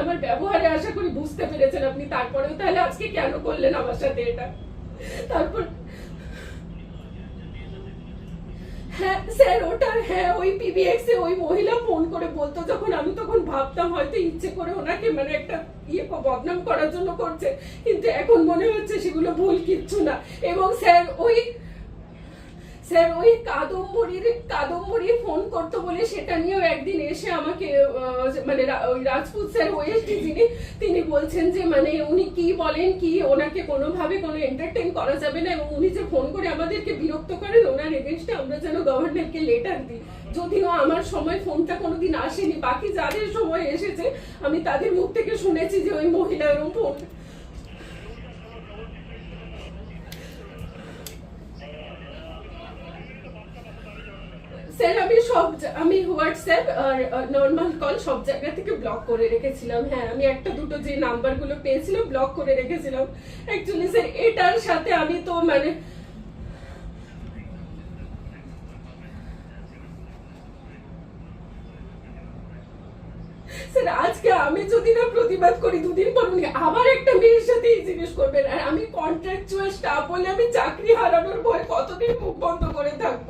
আমার ব্যবহারে আশা করি বুঝতে পেরেছেন আপনি, তারপরেও তাহলে আজকে কেন করলেন আমার সাথে এটা? তারপর হ্যাঁ স্যার, ওটা হ্যাঁ ওই পিবিএক্স এ ওই মহিলা ফোন করে বলতো, যখন আমি তখন ভাবতাম হয়তো ইচ্ছে করে ওনাকে মানে একটা বদনাম করার জন্য করছে, কিন্তু এখন মনে হচ্ছে সেগুলো ভুল কিচ্ছু না। এবং স্যার ওই কাদম্বরী ফোন করতো বলে সেটা নিয়েও একদিন এসে আমাকে মানে ওই রাজপুত স্যার ওএসডি তিনি বলছেন যে মানে উনি কি বলেন কি ওনাকে কোনোভাবে কোনো এন্টারটেইন করা যাবে না, এবং উনি যে ফোন করে আমাদেরকে বিরক্ত করেন ওনার এগেনস্টে আমরা যেন গভর্নরকে লেটার দিই। যদিও আমার সময় ফোনটা কোনোদিন আসেনি, বাকি যাদের সময় এসেছে আমি তাদের মুখ থেকে শুনেছি যে ওই মহিলা এরকম ফোন। স্যার আমি হোয়াটসঅ্যাপ আর নর্মাল কল সব জায়গা থেকে ব্লক করে রেখেছিলাম। হ্যাঁ আমি একটা দুটো যে নাম্বারগুলো পেয়েছিলাম ব্লক করে রেখেছিলাম। অ্যাকচুয়ালি স্যার এটার সাথে আমি তো মানে স্যার আজকে আমি যদি না প্রতিবাদ করি, দুদিন পর উনি আবার একটা মেয়ের সাথে এই জিনিস করবেন, আর আমি কন্ট্রাকচুয়াল স্টাফ বলে আমি চাকরি হারানোর ভয় কতদিন মুখ বন্ধ করে থাকবো?